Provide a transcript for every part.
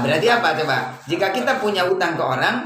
berarti apa coba? Jika kita punya hutang ke orang,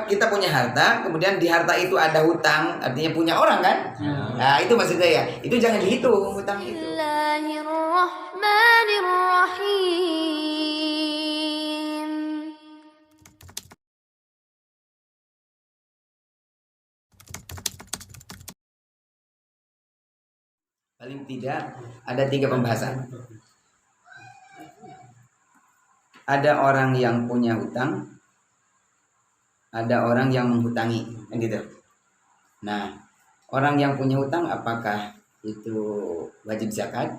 kita punya harta, kemudian di harta itu ada hutang, artinya punya orang kan? Nah, itu maksudnya ya. Itu jangan dihitung hutang itu. Paling tidak ada 3 pembahasan. Ada orang yang punya hutang, ada orang yang menghutangi, kan gitu. Nah, orang yang punya hutang apakah itu wajib zakat,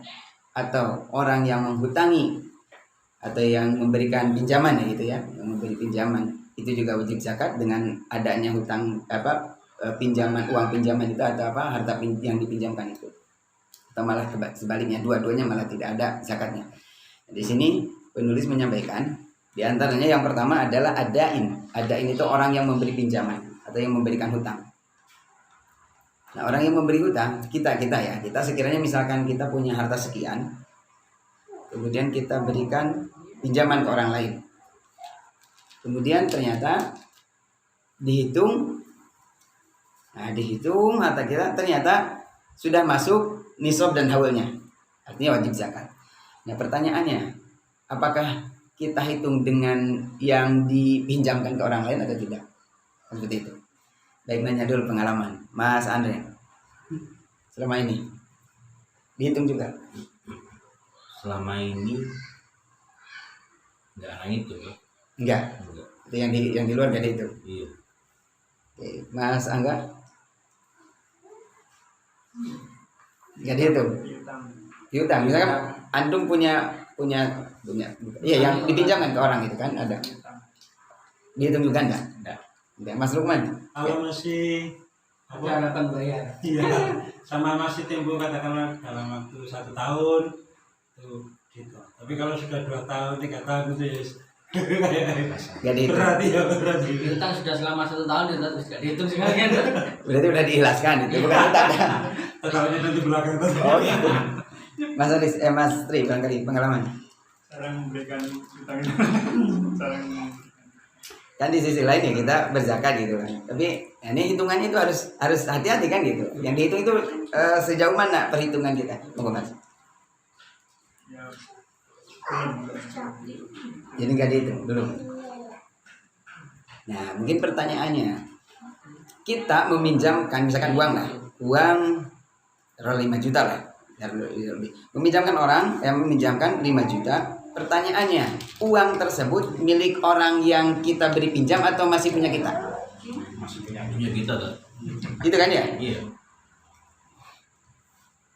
atau orang yang menghutangi atau yang memberikan pinjaman ya gitu ya, yang memberi pinjaman itu juga wajib zakat dengan adanya hutang pinjaman, uang pinjaman itu atau harta yang dipinjamkan itu. Atau malah sebaliknya, dua-duanya malah tidak ada zakatnya. Di sini penulis menyampaikan di antaranya yang pertama adalah adain. Adain itu orang yang memberi pinjaman atau yang memberikan hutang. Nah, orang yang memberi hutang, kita sekiranya misalkan kita punya harta sekian, kemudian kita berikan pinjaman ke orang lain. Kemudian ternyata dihitung harta kita ternyata sudah masuk nisab dan haulnya, artinya wajib zakat. Nah, pertanyaannya, apakah kita hitung dengan yang dipinjamkan ke orang lain atau tidak? Seperti itu. Baik, nanya dulu pengalaman Mas Andre. Selama ini dihitung juga? Selama ini enggak itu. Enggak. Itu yang di luar enggak dihitung. Iya. Oke, Mas Angga? Enggak dihitung. Diutang. Misalkan antum punya iya yang dipinjamkan ke orang itu kan ada. Dihitung juga enggak? Enggak. Mas Lukman? Kalau masih harapan bayar. Iya, sama masih tempo katakanlah dalam waktu 1 tahun tuh gitu. Tapi kalau sudah 2 tahun, 3 tahun itu ya berarti. Utang sudah selama 1 tahun itu terus gak dihitung sekalian. Berarti udah diikhlaskan itu, bukan utang. Tahunnya nanti belakang. Oh gitu. Mas Aris, Mas Tri, barangkali pengalaman. Cara memberikan utang cara Kan di sisi lain ya kita berzakat gitu kan. Tapi ini hitungannya itu harus hati-hati kan gitu. Yang dihitung itu sejauh mana perhitungan kita? Monggo Mas. ya Jadi nggak dihitung dulu. Nah, mungkin pertanyaannya, kita meminjamkan misalkan uang 5 juta lah. Meminjamkan orang yang meminjamkan 5 juta. Pertanyaannya, uang tersebut milik orang yang kita beri pinjam atau masih punya kita? Masih punya kita tuh. Gitu kan ya? Iya.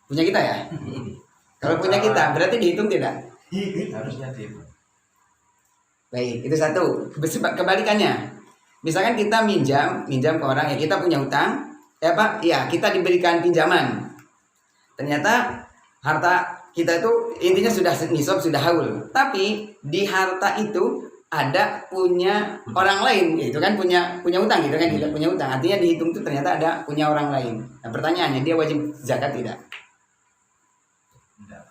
Punya kita ya? Kalau punya kita, berarti dihitung tidak? Harusnya dihitung. Baik, itu satu. Kebalikannya, misalkan kita minjam ke orang ya, kita punya utang, ya kita diberikan pinjaman. Ternyata harta kita itu intinya sudah nisab, sudah haul. Tapi di harta itu ada punya orang lain, itu kan punya utang gitu kan, kita punya utang. Artinya dihitung itu ternyata ada punya orang lain. Nah, pertanyaannya, dia wajib zakat tidak? Tidak.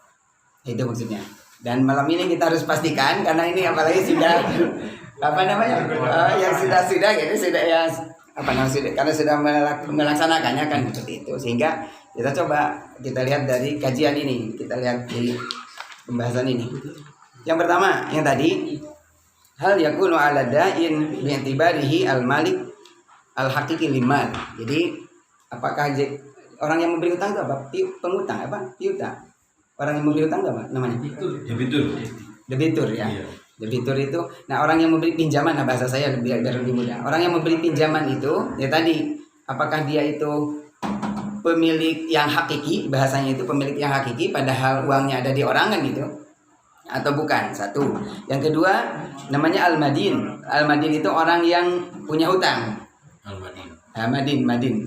Itu maksudnya. Dan malam ini kita harus pastikan karena ini apalagi sudah yang sudah gitu sudah ya karena sudah melaksanakannya kan seperti itu, sehingga kita coba kita lihat dari kajian ini, kita lihat di pembahasan ini. Yang pertama yang tadi, hal yakunu ala da'in bi'tibarihi al-malik al-haqiqi limal. Jadi apakah orang yang memberi hutang itu apa? Pengutang piutang. Orang yang memberi hutang itu apa namanya? Debitur ya. Iya. Debitur itu, nah orang yang memberi pinjaman, nah bahasa saya biar lebih mudah. Orang yang memberi pinjaman itu, ya tadi, apakah dia itu pemilik yang hakiki, bahasanya itu pemilik yang hakiki, padahal uangnya ada di orang kan gitu, atau bukan? Satu. Yang kedua, namanya al-madin. Al-madin itu orang yang punya hutang. Madin.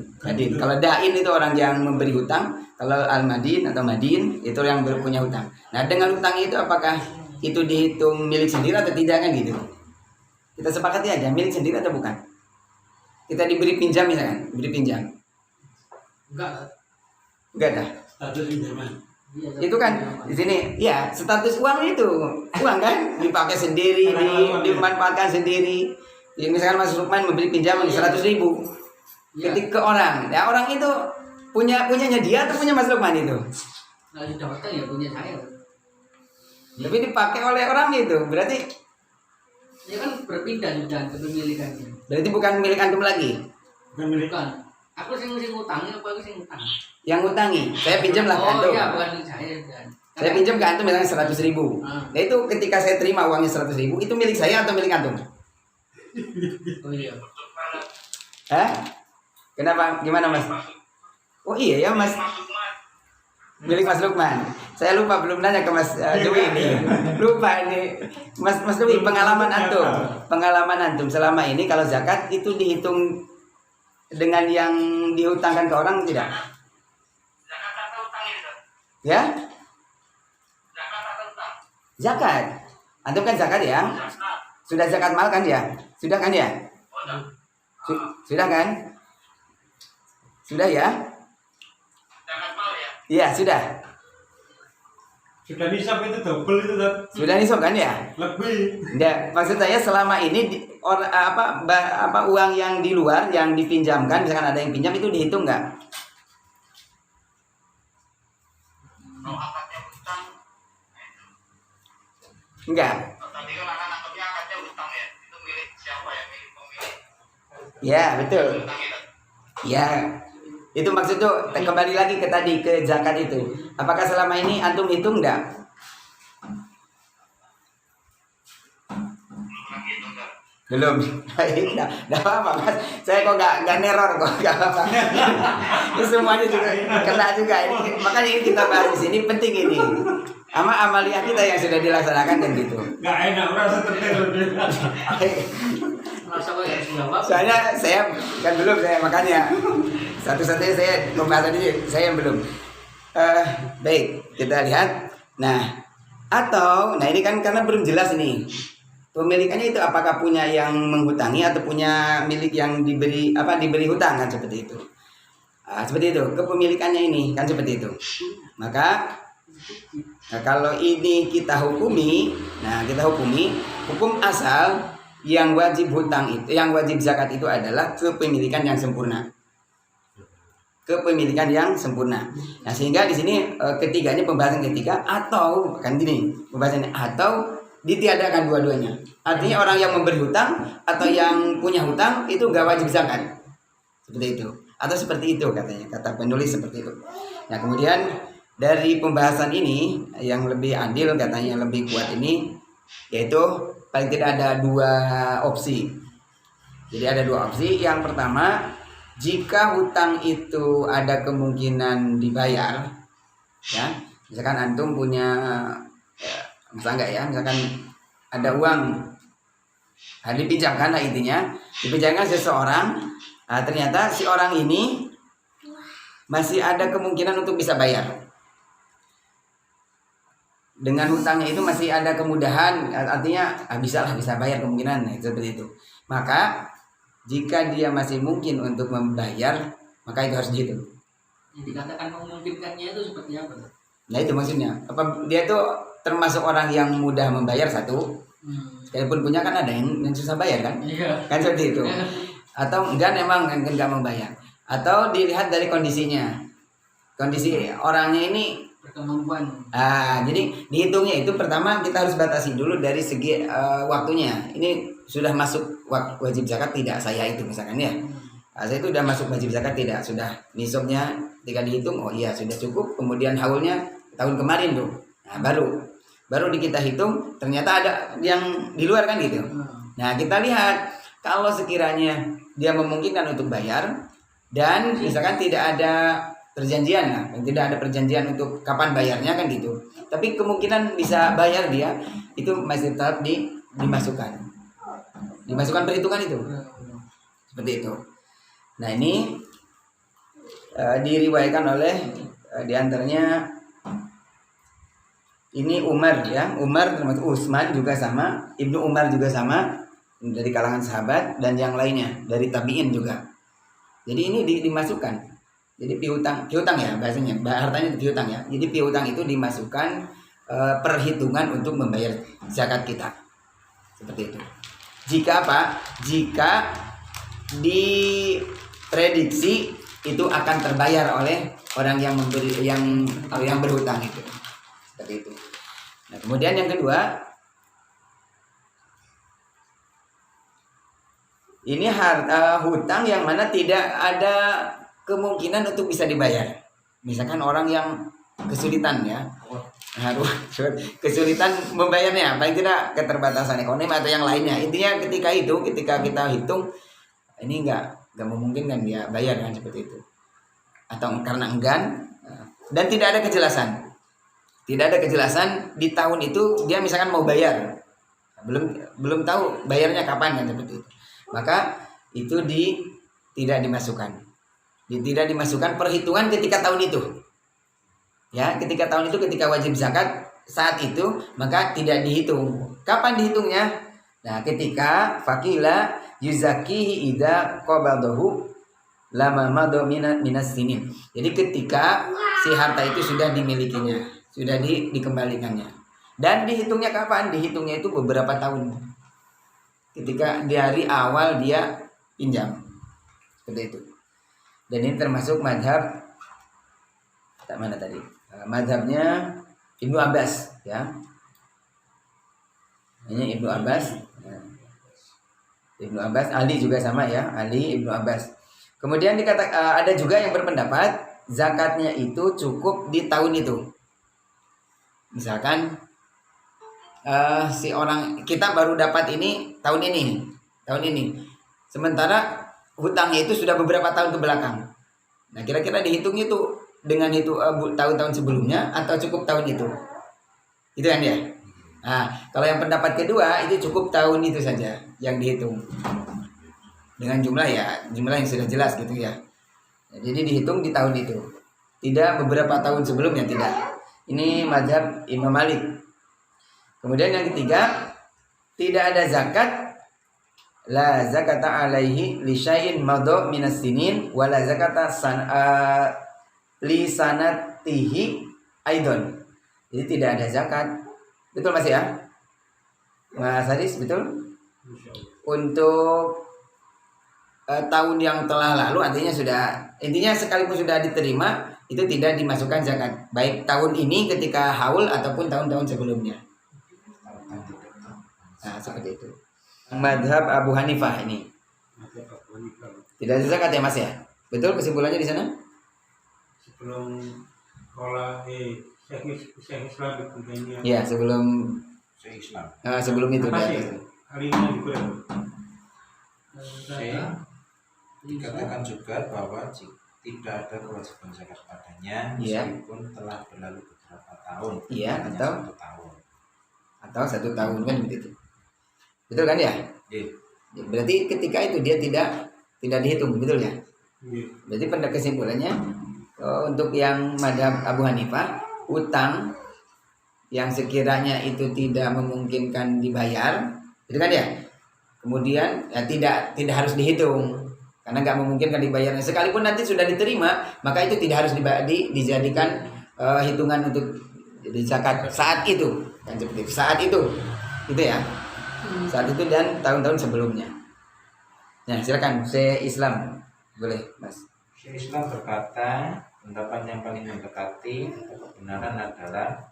Kalau dain itu orang yang memberi hutang, kalau al-madin atau madin itu yang punya hutang. Nah, dengan hutang itu apakah itu dihitung milik sendiri atau tidak kan gitu? Kita sepakati aja milik sendiri atau bukan. Kita diberi pinjam misalkan, beri pinjam. Enggak Enggak dah. Status pinjaman. Iya, Itu kan di sini ya status uang itu uang kan dipakai sendiri, dimanfaatkan sendiri. Ya, misalkan Mas Lukman memberi pinjaman 100.000 Iya. ketika ke orang, ya orang itu punyanya dia atau punya Mas Lukman itu, Kalau sudah hutang ya punya saya. tapi dipakai oleh orang itu berarti Ya kan berpindah sudah kepemilikannya. bukan milik antum lagi. Bukan milik. Bukan. Aku sing ngutangnya apa aku sing ngutang? Yang ngutangi, saya pinjam lah ke Oh antum. iya, bukan milik saya dan. Saya pinjam ke antum misalnya 100.000. Ah. Nah itu ketika saya terima uangnya 100.000 itu milik saya atau milik antum? Oh iya. Hah? Kenapa? Gimana Mas? Oh iya ya Mas. Milik Mas Lukman. Saya lupa belum nanya ke Mas Dewi ini. Lupa ini. Mas Dewi, pengalaman antum selama ini kalau zakat itu dihitung dengan yang dihutangkan ke orang tidak? Ya? Zakat. Antum kan zakat ya? Sudah zakat mal kan ya? Sudah kan ya? Sudah kan? Sudah ya? Iya, sudah. Sudah nisab itu double itu kan. Sudah nisab kan ya? Lebih. Enggak, maksud saya selama ini uang yang di luar yang dipinjamkan, misalkan ada yang pinjam itu dihitung enggak? Enggak. Ya, betul. Ya. Itu maksud tuh kembali lagi ke tadi ke zakat itu. Apakah selama ini antum hitung enggak? Belum. Enggak apa-apa Mas. Saya kok enggak neror kok, enggak apa-apa. Ini semuanya juga kena juga ini. Makanya ini kita bahas di sini penting ini. Sama amaliyah kita yang sudah dilaksanakan dan gitu. Nggak enak merasa terteror. Merasa kok ya jawab. Soalnya saya kan belum saya makanya satu-satunya saya pembahasan ini saya yang belum. Baik kita lihat. Nah ini kan karena belum jelas nih pemilikannya itu apakah punya yang menghutangi atau punya milik yang diberi hutang kan seperti itu. Seperti itu kepemilikannya ini kan seperti itu. Maka kalau ini kita hukumi, hukum asal yang wajib hutang itu, yang wajib zakat itu adalah kepemilikan yang sempurna. Kepemilikan yang sempurna. Nah, sehingga di sini ketiganya pembahasan ketiga atau kan gini, pembahasannya atau ditiadakan dua-duanya. Artinya orang yang memberi hutang atau yang punya hutang itu enggak wajib zakat. Seperti itu. Atau seperti itu katanya, kata penulis seperti itu. Nah, kemudian dari pembahasan ini yang lebih adil katanya yang lebih kuat ini yaitu paling tidak ada dua opsi. Jadi ada dua opsi. Yang pertama, jika hutang itu ada kemungkinan dibayar, ya, misalkan antum punya, misalkan ada uang, dipinjamkan lah intinya, dipinjamkan seseorang, ternyata si orang ini masih ada kemungkinan untuk bisa bayar. Dengan hutangnya itu masih ada kemudahan, artinya bisa bayar kemungkinan seperti itu. Maka jika dia masih mungkin untuk membayar, maka itu harus dihitung. Yang dikatakan memungkinkannya itu seperti apa? Nah itu maksudnya. Apa dia itu termasuk orang yang mudah membayar satu, sekalipun punya kan ada yang susah bayar kan? Iya. Kan seperti itu. Atau enggak memang enggak membayar. Atau dilihat dari kondisinya. Kondisi orangnya ini Berkemampuan. jadi dihitungnya itu pertama kita harus batasi dulu dari segi waktunya. Ini sudah masuk wajib zakat tidak saya itu misalkan ya. Saya itu sudah masuk wajib zakat tidak, sudah nisabnya ketika dihitung oh iya sudah cukup. Kemudian haulnya tahun kemarin tuh. Nah, baru kita hitung ternyata ada yang di luar kan gitu. Nah, kita lihat kalau sekiranya dia memungkinkan untuk bayar dan misalkan tidak ada perjanjian, tidak ada perjanjian untuk kapan bayarnya kan gitu. Tapi kemungkinan bisa bayar dia itu masih tetap dimasukkan perhitungan itu. Seperti itu. Nah, ini diriwayatkan oleh diantaranya ini Umar ya. Umar termasuk Utsman juga sama, Ibnu Umar juga sama dari kalangan sahabat dan yang lainnya dari tabi'in juga. Jadi ini dimasukkan Jadi piutang ya bahasanya, hartanya piutang ya. Jadi piutang itu dimasukkan perhitungan untuk membayar zakat kita. Seperti itu. Jika apa? Jika diprediksi itu akan terbayar oleh orang yang memberi yang berhutang itu. Seperti itu. Nah, kemudian yang kedua, ini hutang yang mana tidak ada kemungkinan untuk bisa dibayar. Misalkan orang yang kesulitan ya, kesulitan membayarnya, paling tidak keterbatasan ekonomi atau yang lainnya. Intinya ketika kita hitung, ini nggak memungkinkan dia bayar kan, seperti itu. Atau karena enggan dan tidak ada kejelasan. Tidak ada kejelasan di tahun itu dia misalkan mau bayar, belum tahu bayarnya kapan kan, seperti itu. Maka itu tidak dimasukkan. Tidak dimasukkan perhitungan ketika tahun itu. Ya, ketika tahun itu ketika wajib zakat saat itu maka tidak dihitung. Kapan dihitungnya? Nah, ketika fakila yuzakihi idza qabadahu lama madu minas sinin. Jadi ketika si harta itu sudah dimilikinya, sudah dikembalikannya. Dan dihitungnya kapan? Dihitungnya itu beberapa tahun. Ketika di hari awal dia pinjam. Seperti itu. Dan ini termasuk madhab mana tadi? Madhabnya Ibnu Abbas ya. Ini Ibnu Abbas. Ibnu Abbas, Ali juga sama ya, Ali Ibnu Abbas. Kemudian ada juga yang berpendapat zakatnya itu cukup di tahun itu. Misalkan si orang kita baru dapat ini tahun ini. Sementara hutangnya itu sudah beberapa tahun ke belakang. Nah, kira-kira dihitung itu dengan itu tahun-tahun sebelumnya atau cukup tahun itu? Itu kan ya. Nah, kalau yang pendapat kedua itu cukup tahun itu saja yang dihitung. Dengan jumlah yang sudah jelas gitu ya. Jadi dihitung di tahun itu. Tidak beberapa tahun sebelumnya, tidak. Ini mazhab Imam Malik. Kemudian yang ketiga, tidak ada zakat, la zakata alaihi li syai'in madha minas sinin wa la zakata li sanatihi aidon. Jadi tidak ada zakat. Betul Mas ya? Mas Haris, betul? Untuk tahun yang telah lalu intinya sekalipun sudah diterima itu tidak dimasukkan zakat, baik tahun ini ketika haul ataupun tahun-tahun sebelumnya. Nah, seperti itu. Madhab Abu Hanifah ini. Tidak ada zakat ya Mas ya? Betul kesimpulannya di sana? Sebelum sekolah Syekh Islam itu ya, sebelum Islam. Sebelum itu kali ini juga. Dikatakan juga bahwa tidak ada kewajiban zakat padanya ya, meskipun telah berlalu beberapa tahun. Iya, atau 1 tahun. Atau 1 tahun kan begitu. Betul kan ya? Iya. Berarti ketika itu dia tidak dihitung, betul ya? Iya. Berarti pada kesimpulannya untuk yang madhab Abu Hanifah, utang yang sekiranya itu tidak memungkinkan dibayar, itu kan ya? Kemudian ya tidak harus dihitung karena nggak memungkinkan dibayarnya. Sekalipun nanti sudah diterima, maka itu tidak harus dijadikan hitungan untuk jadi zakat saat itu, kan seperti itu. Saat itu ya. Saat itu dan tahun-tahun sebelumnya. Nah, silakan Syekh Islam, boleh Mas. Syekh Islam berkata, pendapat yang paling mendekati atau kebenaran adalah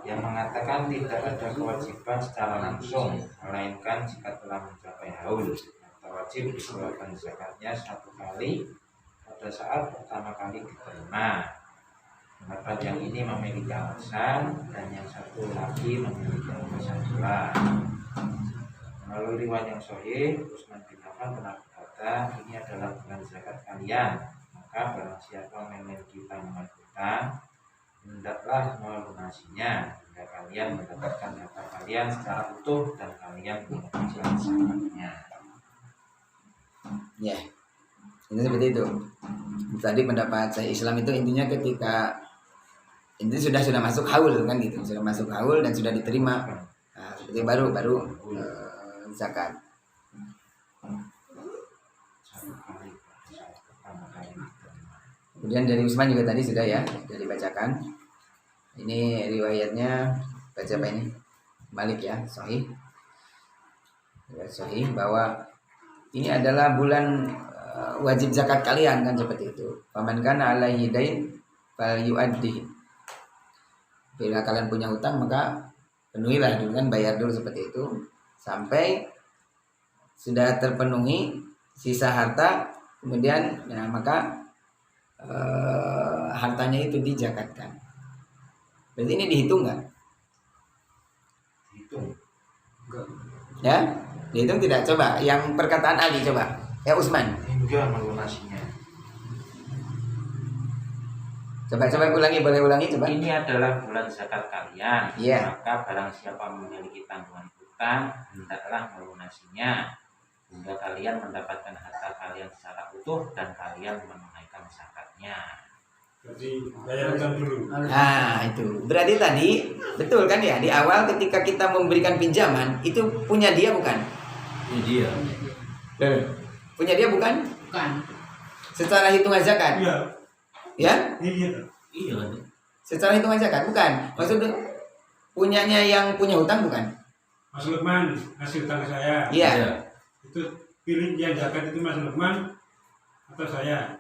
yang mengatakan tidak ada kewajiban secara langsung, melainkan jika telah mencapai haul atau wajib dikeluarkan zakatnya 1 kali pada saat pertama kali diterima. Pendapat yang ini memiliki alasan dan yang satu lagi memiliki alasan pula. Melalui riwayat yang sahih, Utsman bin Affan pernah berkata, ini adalah bulan zakat kalian, maka barang siapa memiliki tanggungan hutang, hendaklah melunasinya hingga kalian mendapatkan harta kalian secara utuh dan kalian mengerjakan zakatnya. Ya, ini seperti itu. Tadi pendapat saya Islam itu intinya ketika ini sudah masuk haul kan gitu, sudah masuk haul dan sudah diterima. Nah, seperti baru zakat. 1 kali pada saat pertama kali diterima. Kemudian dari Utsman juga tadi sudah ya, sudah dibacakan. Ini riwayatnya baca apa ini? Malik ya, sahih. Riwayat sahih bahwa ini adalah bulan wajib zakat kalian kan seperti itu. Faman kana alaihi dain fal yu'addi. Bila kalian punya hutang maka penuhilah dulu kan, bayar dulu seperti itu sampai sudah terpenuhi sisa harta, kemudian ya maka hartanya itu dizakatkan. Berarti ini dihitung nggak? Hitung. Ya, dihitung tidak? Coba yang perkataan Ali coba. Ya Utsman. Hingga melunasinya. Coba ulangi, boleh ulangi coba. Ini adalah bulan zakat kalian. Iya. Maka barang siapa memiliki tanggungan hutang, hendaklah melunasinya hingga kalian mendapatkan harta kalian secara utuh dan kalian menunaikan zakatnya. Jadi bayarkan dulu. Nah itu berarti tadi betul kan ya, di awal ketika kita memberikan pinjaman itu punya dia bukan? Ini dia. Punya dia bukan? Bukan. Secara hitungan zakat, Iya. ya? Iya. Iya kan. Secara hitungan zakat bukan? Maksudnya punyanya yang punya hutang bukan? Mas Lukman ngasih utang ke saya. Iya. Itu pilih yang zakat itu Mas Lukman atau saya?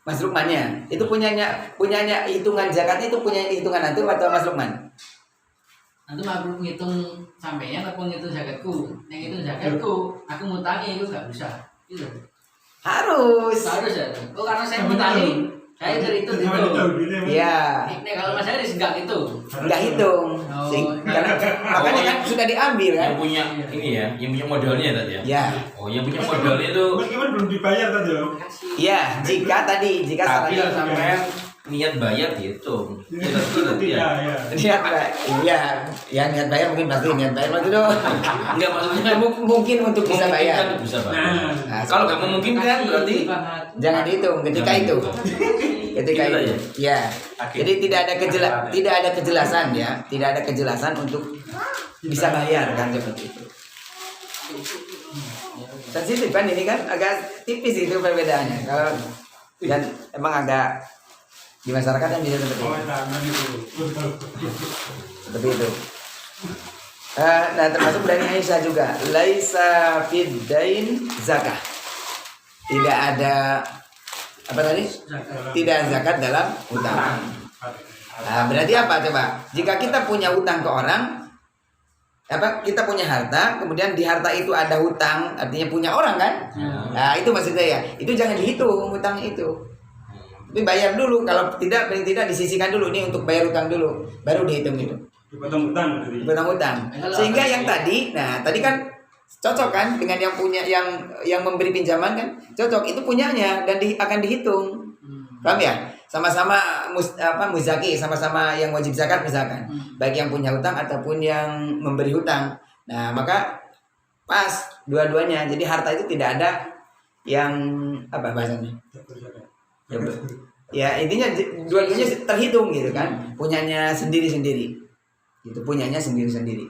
Mas Lukmannya itu punyanya hitungan zakatnya itu punya hitungan antum atau Mas Lukman? Nanti aku ngitung sampainya atau ngitung zakatku. Yang itu zakatku, aku ngutangi itu nggak bisa. Gitu. Harus. Harus ya. Oh karena saya ngutangi, saya dari itu gitu. Iya. Ini kalau Mas Haris enggak gitu. Nggak hitung. Oh, Karena makanya kan sudah diambil kan? Yang punya ini ya, yang punya modalnya tadi ya. Ya. Oh, yang punya modalnya itu. Meskipun belum dibayar tadi ya. Iya, jika Tapi syaratnya sampai niat bayar dihitung. Kita sudah Iya, ya. iya. niat bayar, iya, ya niat bayar mungkin pasti niat bayar waktu itu. Enggak maksudnya Mungkin untuk bisa bayar. memungkinkan bisa bayar. Nah, Kalau nggak memungkinkan berarti jangan dihitung ketika itu. Ketika Gitu itu. aja. Ya. Jadi tidak ada kejelasan ya, tidak ada kejelasan untuk bisa bayar kan seperti itu. Sensitif kan ini kan agak tipis itu perbedaannya. Kalau dan emang agak di masyarakat yang bisa seperti Oh, itu. tangan itu. Seperti itu. Nah termasuk dari Aisyah juga, laisa fiddain zakah. Tidak ada apa tadi? Tidak zakat dalam hutang. Nah, berarti apa coba? Jika kita punya hutang ke orang, apa? Kita punya harta, kemudian di harta itu ada hutang, artinya punya orang kan? Nah itu maksudnya ya. Itu jangan dihitung hutang itu. Tapi bayar dulu. Kalau tidak, paling tidak disisihkan dulu nih untuk bayar hutang dulu, baru dihitung itu. Dipotong hutang tadi. Hutang. Sehingga yang tadi, nah tadi kan cocok kan dengan yang punya yang memberi pinjaman kan cocok, itu punyanya dan akan dihitung. Paham ya? Sama-sama muzaki, sama-sama yang wajib zakat misalkan, baik yang punya hutang ataupun yang memberi hutang. Nah maka pas dua-duanya, jadi harta itu tidak ada yang apa bahasanya, ya intinya dua-duanya terhitung gitu kan, punyanya sendiri-sendiri, itu punyanya sendiri-sendiri.